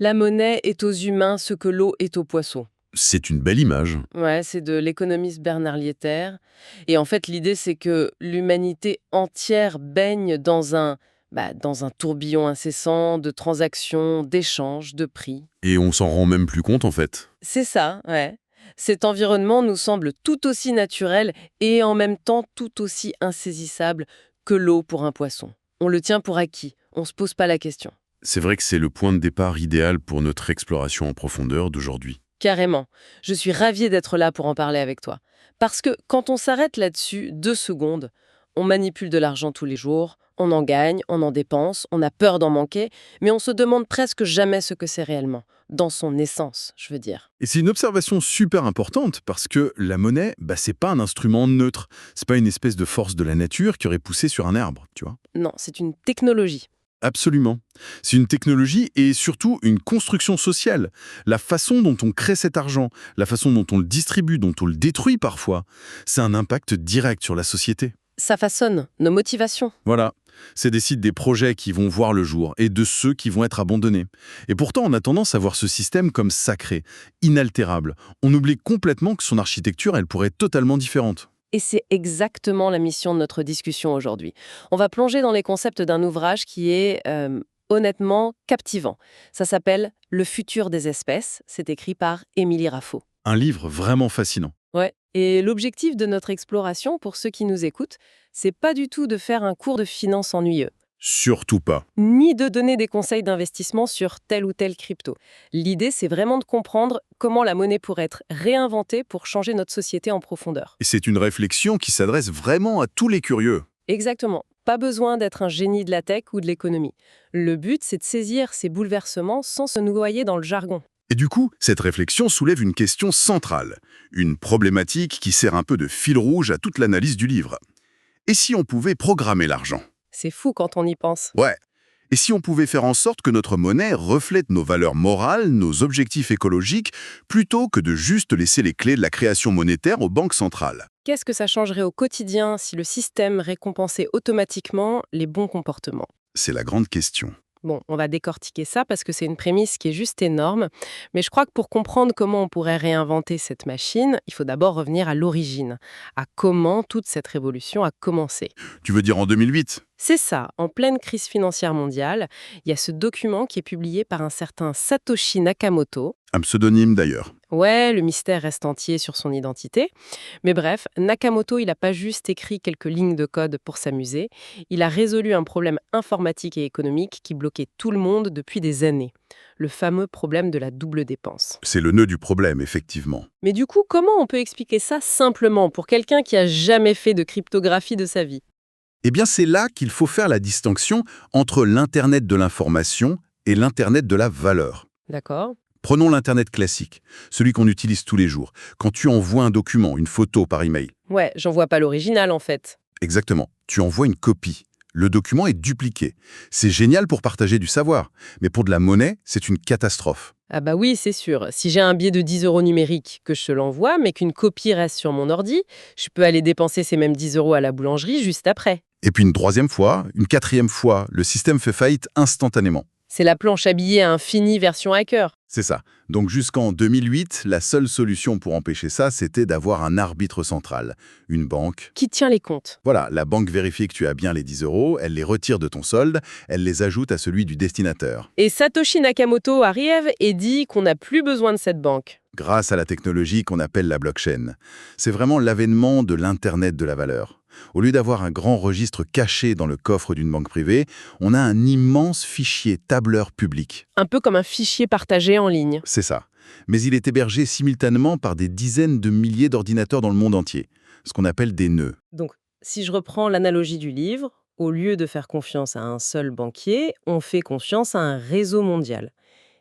La monnaie est aux humains ce que l'eau est aux poissons. C'est une belle image. Ouais, c'est de l'économiste Bernard Lietaer. Et en fait, l'idée, c'est que l'humanité entière baigne dans un tourbillon incessant de transactions, d'échanges, de prix. Et on s'en rend même plus compte en fait. C'est ça, ouais. Cet environnement nous semble tout aussi naturel et en même temps tout aussi insaisissable que l'eau pour un poisson. On le tient pour acquis, on se pose pas la question. C'est vrai que c'est le point de départ idéal pour notre exploration en profondeur d'aujourd'hui. Carrément. Je suis ravie d'être là pour en parler avec toi. Parce que quand on s'arrête là-dessus 2 secondes, on manipule de l'argent tous les jours, on en gagne, on en dépense, on a peur d'en manquer, mais on se demande presque jamais ce que c'est réellement, dans son essence, je veux dire. Et c'est une observation super importante parce que la monnaie, c'est pas un instrument neutre. C'est pas une espèce de force de la nature qui aurait poussé sur un arbre, tu vois. Non, c'est une technologie. Absolument. C'est une technologie et surtout une construction sociale. La façon dont on crée cet argent, la façon dont on le distribue, dont on le détruit parfois, c'est un impact direct sur la société. Ça façonne nos motivations. Voilà. C'est décide des projets qui vont voir le jour et de ceux qui vont être abandonnés. Et pourtant, on a tendance à voir ce système comme sacré, inaltérable. On oublie complètement que son architecture, elle pourrait être totalement différente. Et c'est exactement la mission de notre discussion aujourd'hui. On va plonger dans les concepts d'un ouvrage qui est honnêtement captivant. Ça s'appelle Le futur des espèces. C'est écrit par Émilie Raffo. Un livre vraiment fascinant. Ouais. Et l'objectif de notre exploration, pour ceux qui nous écoutent, c'est pas du tout de faire un cours de finance ennuyeux, Surtout pas. ni de donner des conseils d'investissement sur telle ou telle crypto. L'idée, c'est vraiment de comprendre comment la monnaie pourrait être réinventée pour changer notre société en profondeur. Et c'est une réflexion qui s'adresse vraiment à tous les curieux. Exactement. Pas besoin d'être un génie de la tech ou de l'économie. Le but, c'est de saisir ces bouleversements sans se noyer dans le jargon. Et du coup, cette réflexion soulève une question centrale, une problématique qui sert un peu de fil rouge à toute l'analyse du livre. Et si on pouvait programmer l'argent? C'est fou quand on y pense. Ouais. Et si on pouvait faire en sorte que notre monnaie reflète nos valeurs morales, nos objectifs écologiques, plutôt que de juste laisser les clés de la création monétaire aux banques centrales? Qu'est-ce que ça changerait au quotidien si le système récompensait automatiquement les bons comportements? C'est la grande question. Bon, on va décortiquer ça parce que c'est une prémisse qui est juste énorme. Mais je crois que pour comprendre comment on pourrait réinventer cette machine, il faut d'abord revenir à l'origine, à comment toute cette révolution a commencé. Tu veux dire en 2008? C'est ça, en pleine crise financière mondiale, il y a ce document qui est publié par un certain Satoshi Nakamoto. Un pseudonyme d'ailleurs. Ouais, le mystère reste entier sur son identité. Mais bref, Nakamoto, il n'a pas juste écrit quelques lignes de code pour s'amuser. Il a résolu un problème informatique et économique qui bloquait tout le monde depuis des années. Le fameux problème de la double dépense. C'est le nœud du problème, effectivement. Mais du coup, comment on peut expliquer ça simplement pour quelqu'un qui a jamais fait de cryptographie de sa vie? Eh bien, c'est là qu'il faut faire la distinction entre l'Internet de l'information et l'Internet de la valeur. D'accord? Prenons l'Internet classique, celui qu'on utilise tous les jours. Quand tu envoies un document, une photo par email. Ouais, j'en vois pas l'original en fait. Exactement. Tu envoies une copie. Le document est dupliqué. C'est génial pour partager du savoir. Mais pour de la monnaie, c'est une catastrophe. Ah bah oui, c'est sûr. Si j'ai un billet de 10 € numérique, que je te l'envoie, mais qu'une copie reste sur mon ordi, je peux aller dépenser ces mêmes 10 € à la boulangerie juste après. Et puis une troisième fois, une quatrième fois, le système fait faillite instantanément. C'est la planche à billets infinie version hacker. C'est ça. Donc jusqu'en 2008, la seule solution pour empêcher ça, c'était d'avoir un arbitre central, une banque. Qui tient les comptes? Voilà, la banque vérifie que tu as bien les 10 €, elle les retire de ton solde, elle les ajoute à celui du destinataire. Et Satoshi Nakamoto arrive et dit qu'on n'a plus besoin de cette banque. Grâce à la technologie qu'on appelle la blockchain. C'est vraiment l'avènement de l'Internet de la valeur. Au lieu d'avoir un grand registre caché dans le coffre d'une banque privée, on a un immense fichier tableur public. Un peu comme un fichier partagé en ligne. C'est ça. Mais il est hébergé simultanément par des dizaines de milliers d'ordinateurs dans le monde entier, ce qu'on appelle des nœuds. Donc, si je reprends l'analogie du livre, au lieu de faire confiance à un seul banquier, on fait confiance à un réseau mondial.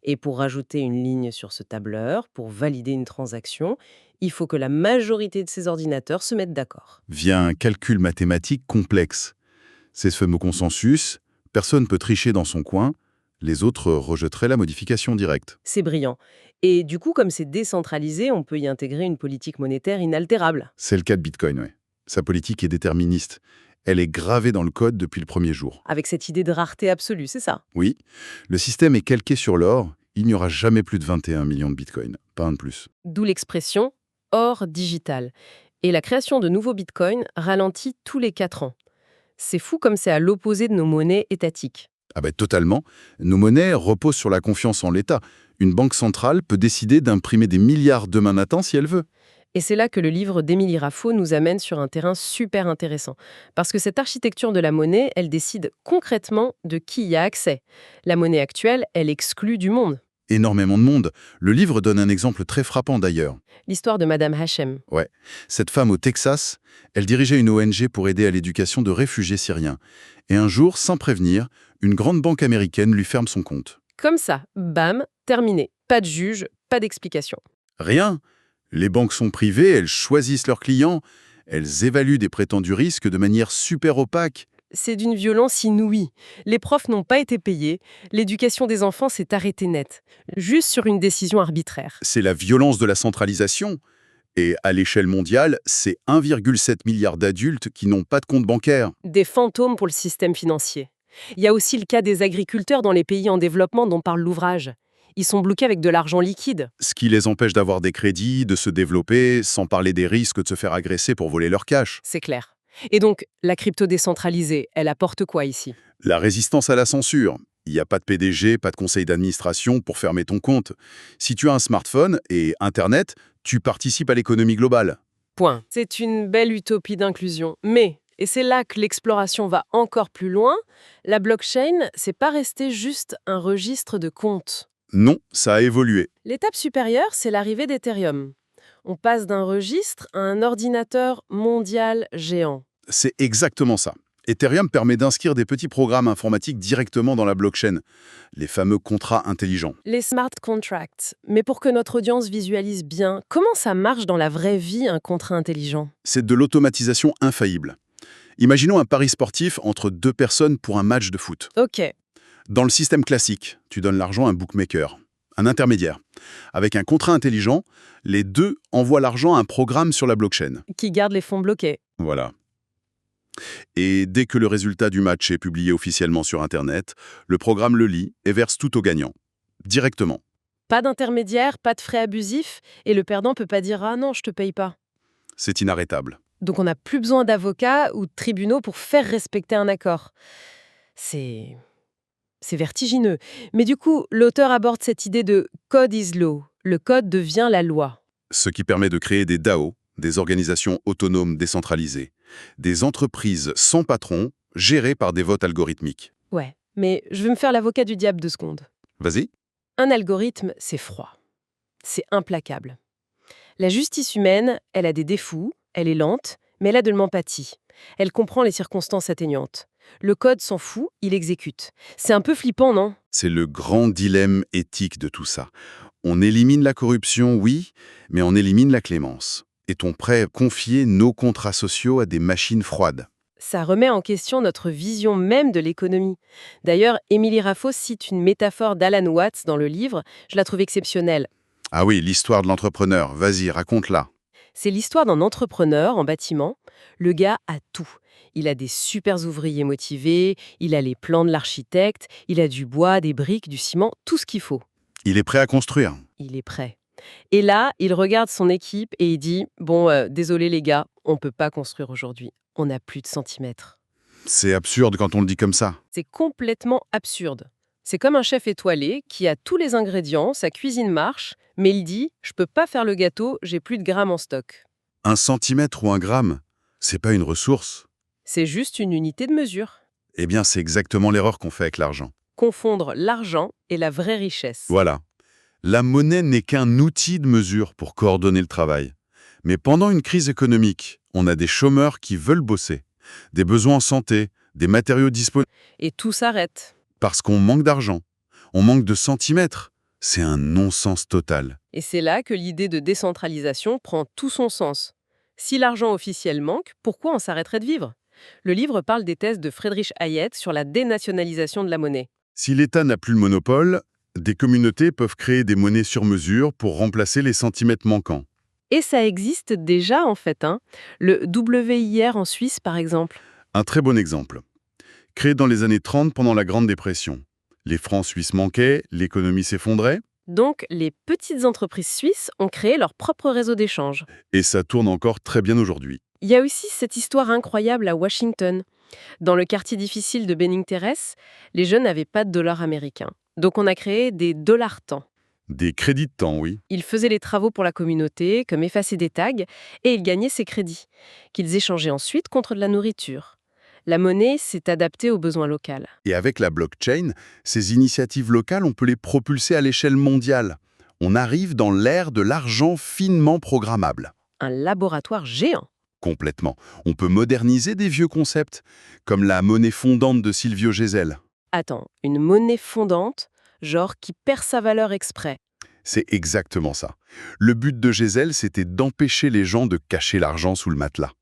Et pour rajouter une ligne sur ce tableur, pour valider une transaction, il faut que la majorité de ces ordinateurs se mettent d'accord. Via un calcul mathématique complexe. C'est ce fameux consensus, personne ne peut tricher dans son coin, les autres rejetteraient la modification directe. C'est brillant. Et du coup, comme c'est décentralisé, on peut y intégrer une politique monétaire inaltérable. C'est le cas de Bitcoin, oui. Sa politique est déterministe. Elle est gravée dans le code depuis le premier jour. Avec cette idée de rareté absolue, c'est ça. Oui, le système est calqué sur l'or, Il n'y aura jamais plus de 21 millions de bitcoins, pas un de plus. D'où l'expression or digital. Et la création de nouveaux bitcoins ralentit tous les 4 ans. C'est fou comme c'est à l'opposé de nos monnaies étatiques. Ah ben totalement. Nos monnaies reposent sur la confiance en l'État. Une banque centrale peut décider d'imprimer des milliards demain matin si elle veut. Et c'est là que le livre d'Émilie Raffo nous amène sur un terrain super intéressant. Parce que cette architecture de la monnaie, elle décide concrètement de qui y a accès. La monnaie actuelle, elle exclut du monde. Énormément de monde. Le livre donne un exemple très frappant d'ailleurs. L'histoire de Madame Hachem. Ouais. Cette femme au Texas, elle dirigeait une ONG pour aider à l'éducation de réfugiés syriens. Et un jour, sans prévenir, une grande banque américaine lui ferme son compte. Comme ça, bam, terminé. Pas de juge, pas d'explication. Rien. Les banques sont privées, elles choisissent leurs clients, elles évaluent des prétendus risques de manière super opaque. C'est d'une violence inouïe. Les profs n'ont pas été payés, l'éducation des enfants s'est arrêtée net, juste sur une décision arbitraire. C'est la violence de la centralisation. Et à l'échelle mondiale, c'est 1,7 milliard d'adultes qui n'ont pas de compte bancaire. Des fantômes pour le système financier. Il y a aussi le cas des agriculteurs dans les pays en développement dont parle l'ouvrage. Ils sont bloqués avec de l'argent liquide. Ce qui les empêche d'avoir des crédits, de se développer, sans parler des risques de se faire agresser pour voler leur cash. C'est clair. Et donc, la crypto décentralisée, elle apporte quoi ici? La résistance à la censure. Il n'y a pas de PDG, pas de conseil d'administration pour fermer ton compte. Si tu as un smartphone et Internet, tu participes à l'économie globale. Point. C'est une belle utopie d'inclusion. Mais, et c'est là que l'exploration va encore plus loin, la blockchain, c'est pas resté juste un registre de comptes. Non, ça a évolué. L'étape supérieure, c'est l'arrivée d'Ethereum. On passe d'un registre à un ordinateur mondial géant. C'est exactement ça. Ethereum permet d'inscrire des petits programmes informatiques directement dans la blockchain, les fameux contrats intelligents. Les smart contracts. Mais pour que notre audience visualise bien, comment ça marche dans la vraie vie, un contrat intelligent? C'est de l'automatisation infaillible. Imaginons un pari sportif entre deux personnes pour un match de foot. Ok. Dans le système classique, tu donnes l'argent à un bookmaker, un intermédiaire. Avec un contrat intelligent, les deux envoient l'argent à un programme sur la blockchain. Qui garde les fonds bloqués. Voilà. Et dès que le résultat du match est publié officiellement sur Internet, le programme le lit et verse tout au gagnant. Directement. Pas d'intermédiaire, pas de frais abusifs, et le perdant peut pas dire « Ah non, je te paye pas ». C'est inarrêtable. Donc on n'a plus besoin d'avocats ou de tribunaux pour faire respecter un accord. C'est vertigineux. Mais du coup, l'auteur aborde cette idée de « code is law ». Le code devient la loi. Ce qui permet de créer des DAO, des organisations autonomes décentralisées, des entreprises sans patron, gérées par des votes algorithmiques. Ouais, mais je veux me faire l'avocat du diable 2 secondes. Vas-y. Un algorithme, c'est froid. C'est implacable. La justice humaine, elle a des défauts, elle est lente, mais elle a de l'empathie. Elle comprend les circonstances atténuantes. Le code s'en fout, il exécute. C'est un peu flippant, non? C'est le grand dilemme éthique de tout ça. On élimine la corruption, oui, mais on élimine la clémence. Est-on prêt à confier nos contrats sociaux à des machines froides? Ça remet en question notre vision même de l'économie. D'ailleurs, Émilie Raffo cite une métaphore d'Alan Watts dans le livre. Je la trouve exceptionnelle. Ah oui, l'histoire de l'entrepreneur. Vas-y, raconte-la. C'est l'histoire d'un entrepreneur en bâtiment. Le gars a tout. Il a des super ouvriers motivés, il a les plans de l'architecte, il a du bois, des briques, du ciment, tout ce qu'il faut. Il est prêt à construire. Il est prêt. Et là, il regarde son équipe et il dit « Bon, désolé les gars, on ne peut pas construire aujourd'hui. On n'a plus de centimètres. » C'est absurde quand on le dit comme ça. C'est complètement absurde. C'est comme un chef étoilé qui a tous les ingrédients, sa cuisine marche, mais il dit « Je peux pas faire le gâteau, j'ai plus de grammes en stock. » Un centimètre ou un gramme, c'est pas une ressource. C'est juste une unité de mesure. Eh bien, c'est exactement l'erreur qu'on fait avec l'argent. Confondre l'argent et la vraie richesse. Voilà. La monnaie n'est qu'un outil de mesure pour coordonner le travail. Mais pendant une crise économique, on a des chômeurs qui veulent bosser, des besoins en santé, des matériaux disponibles. Et tout s'arrête. Parce qu'on manque d'argent, on manque de centimètres. C'est un non-sens total. Et c'est là que l'idée de décentralisation prend tout son sens. Si l'argent officiel manque, pourquoi on s'arrêterait de vivre? Le livre parle des thèses de Friedrich Hayek sur la dénationalisation de la monnaie. Si l'État n'a plus le monopole, des communautés peuvent créer des monnaies sur mesure pour remplacer les centimètres manquants. Et ça existe déjà en fait, hein. Le WIR en Suisse par exemple. Un très bon exemple. Créé dans les années 30 pendant la Grande Dépression. Les francs suisses manquaient, l'économie s'effondrait. Donc, les petites entreprises suisses ont créé leur propre réseau d'échange. Et ça tourne encore très bien aujourd'hui. Il y a aussi cette histoire incroyable à Washington. Dans le quartier difficile de Benning Terrace, les jeunes n'avaient pas de dollars américains. Donc on a créé des dollars temps. Des crédits de temps, oui. Ils faisaient les travaux pour la communauté, comme effacer des tags, et ils gagnaient ces crédits, qu'ils échangeaient ensuite contre de la nourriture. La monnaie s'est adaptée aux besoins locaux. Et avec la blockchain, ces initiatives locales, on peut les propulser à l'échelle mondiale. On arrive dans l'ère de l'argent finement programmable. Un laboratoire géant. Complètement. On peut moderniser des vieux concepts, comme la monnaie fondante de Silvio Gesell. Attends, une monnaie fondante, genre qui perd sa valeur exprès. C'est exactement ça. Le but de Gesell, c'était d'empêcher les gens de cacher l'argent sous le matelas.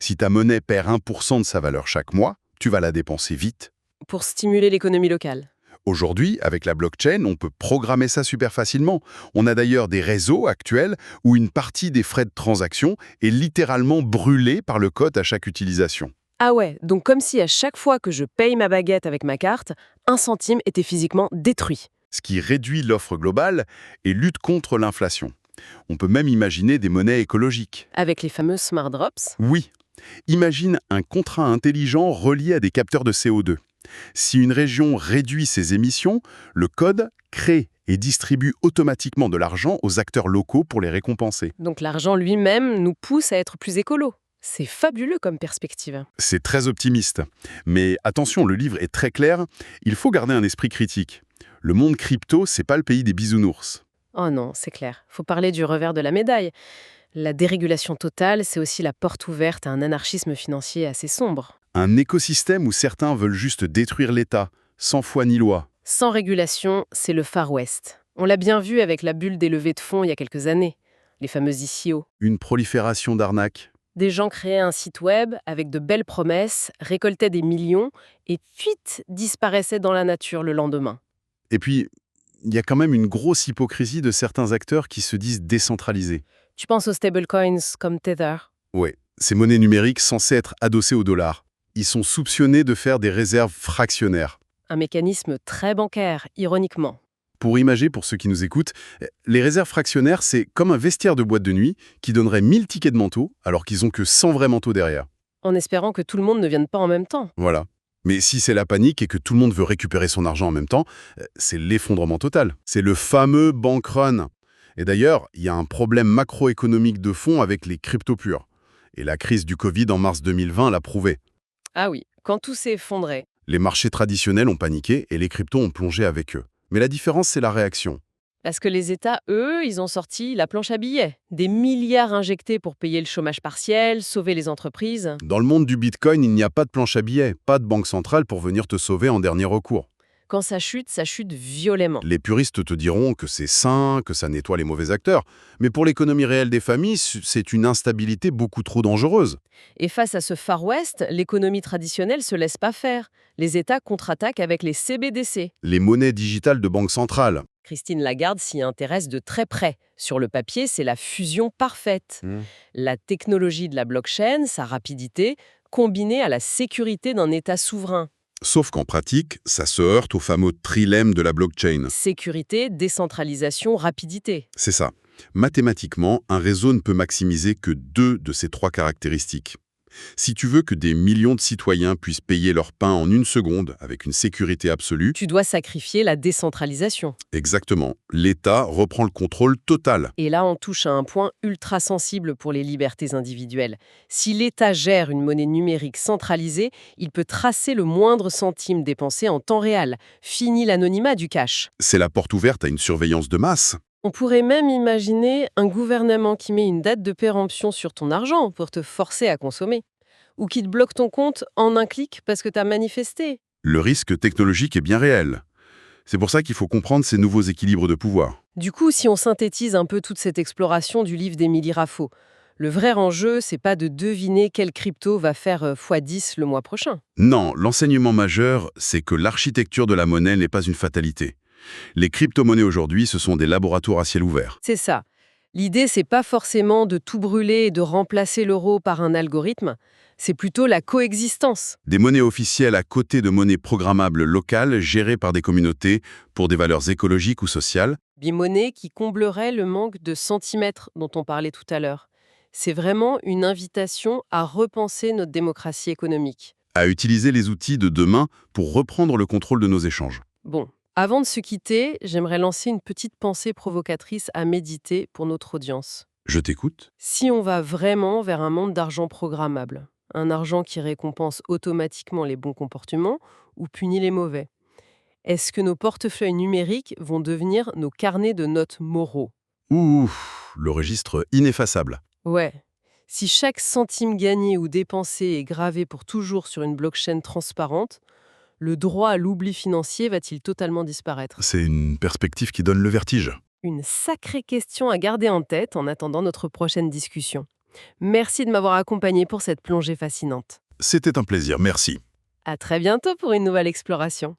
Si ta monnaie perd 1% de sa valeur chaque mois, tu vas la dépenser vite. Pour stimuler l'économie locale. Aujourd'hui, avec la blockchain, on peut programmer ça super facilement. On a d'ailleurs des réseaux actuels où une partie des frais de transaction est littéralement brûlée par le code à chaque utilisation. Ah ouais, donc comme si à chaque fois que je paye ma baguette avec ma carte, 1 centime était physiquement détruit. Ce qui réduit l'offre globale et lutte contre l'inflation. On peut même imaginer des monnaies écologiques. Avec les fameux Smart Drops. Oui. Imagine un contrat intelligent relié à des capteurs de CO2. Si une région réduit ses émissions, le code crée et distribue automatiquement de l'argent aux acteurs locaux pour les récompenser. Donc l'argent lui-même nous pousse à être plus écolo. C'est fabuleux comme perspective. C'est très optimiste. Mais attention, le livre est très clair, il faut garder un esprit critique. Le monde crypto, c'est pas le pays des bisounours. Oh non, c'est clair. Faut parler du revers de la médaille. La dérégulation totale, c'est aussi la porte ouverte à un anarchisme financier assez sombre. Un écosystème où certains veulent juste détruire l'État, sans foi ni loi. Sans régulation, c'est le Far West. On l'a bien vu avec la bulle des levées de fonds il y a quelques années, les fameuses ICO. Une prolifération d'arnaques. Des gens créaient un site web avec de belles promesses, récoltaient des millions et fuite disparaissaient dans la nature le lendemain. Et puis, il y a quand même une grosse hypocrisie de certains acteurs qui se disent décentralisés. Tu penses aux stablecoins comme Tether? Ouais, ces monnaies numériques censées être adossées au dollar. Ils sont soupçonnés de faire des réserves fractionnaires. Un mécanisme très bancaire, ironiquement. Pour imager, pour ceux qui nous écoutent, les réserves fractionnaires, c'est comme un vestiaire de boîte de nuit qui donnerait 1000 tickets de manteau alors qu'ils ont que 100 vrais manteaux derrière. En espérant que tout le monde ne vienne pas en même temps. Voilà. Mais si c'est la panique et que tout le monde veut récupérer son argent en même temps, c'est l'effondrement total. C'est le fameux bank run. Et d'ailleurs, il y a un problème macroéconomique de fond avec les cryptos purs. Et la crise du Covid en mars 2020 l'a prouvé. Ah oui, quand tout s'est effondré. Les marchés traditionnels ont paniqué et les cryptos ont plongé avec eux. Mais la différence, c'est la réaction. Parce que les États, eux, ils ont sorti la planche à billets. Des milliards injectés pour payer le chômage partiel, sauver les entreprises. Dans le monde du Bitcoin, il n'y a pas de planche à billets, pas de banque centrale pour venir te sauver en dernier recours. Quand ça chute violemment. Les puristes te diront que c'est sain, que ça nettoie les mauvais acteurs. Mais pour l'économie réelle des familles, c'est une instabilité beaucoup trop dangereuse. Et face à ce Far West, l'économie traditionnelle se laisse pas faire. Les États contre-attaquent avec les CBDC. Les monnaies digitales de banque centrale. Christine Lagarde s'y intéresse de très près. Sur le papier, c'est la fusion parfaite. La technologie de la blockchain, sa rapidité, combinée à la sécurité d'un État souverain. Sauf qu'en pratique, ça se heurte au fameux trilemme de la blockchain. Sécurité, décentralisation, rapidité. C'est ça. Mathématiquement, un réseau ne peut maximiser que 2 de ces 3 caractéristiques. Si tu veux que des millions de citoyens puissent payer leur pain en 1 seconde avec une sécurité absolue, Tu dois sacrifier la décentralisation. exactement, l'État reprend le contrôle total. Et là, on touche à un point ultra sensible pour les libertés individuelles. Si l'État gère une monnaie numérique centralisée, il peut tracer le moindre centime dépensé en temps réel. Fini l'anonymat du cash. C'est la porte ouverte à une surveillance de masse. On pourrait même imaginer un gouvernement qui met une date de péremption sur ton argent pour te forcer à consommer. Ou qui te bloque ton compte en un clic parce que tu as manifesté. Le risque technologique est bien réel. C'est pour ça qu'il faut comprendre ces nouveaux équilibres de pouvoir. Du coup, si on synthétise un peu toute cette exploration du livre d'Émilie Raffo, le vrai enjeu, c'est pas de deviner quelle crypto va faire x10 le mois prochain. Non, l'enseignement majeur, c'est que l'architecture de la monnaie n'est pas une fatalité. Les crypto-monnaies aujourd'hui, ce sont des laboratoires à ciel ouvert. C'est ça. L'idée, c'est pas forcément de tout brûler et de remplacer l'euro par un algorithme. c'est plutôt la coexistence. Des monnaies officielles à côté de monnaies programmables locales gérées par des communautés pour des valeurs écologiques ou sociales. Bimonnaie qui comblerait le manque de centimètres dont on parlait tout à l'heure. C'est vraiment une invitation à repenser notre démocratie économique. À utiliser les outils de demain pour reprendre le contrôle de nos échanges. Bon, avant de se quitter, j'aimerais lancer une petite pensée provocatrice à méditer pour notre audience. Je t'écoute. Si on va vraiment vers un monde d'argent programmable, un argent qui récompense automatiquement les bons comportements ou punit les mauvais, est-ce que nos portefeuilles numériques vont devenir nos carnets de notes moraux? Ouh, le registre ineffaçable. Ouais. Si chaque centime gagné ou dépensé est gravé pour toujours sur une blockchain transparente, le droit à l'oubli financier va-t-il totalement disparaître? C'est une perspective qui donne le vertige. Une sacrée question à garder en tête en attendant notre prochaine discussion. Merci de m'avoir accompagné pour cette plongée fascinante. C'était un plaisir, merci. À très bientôt pour une nouvelle exploration.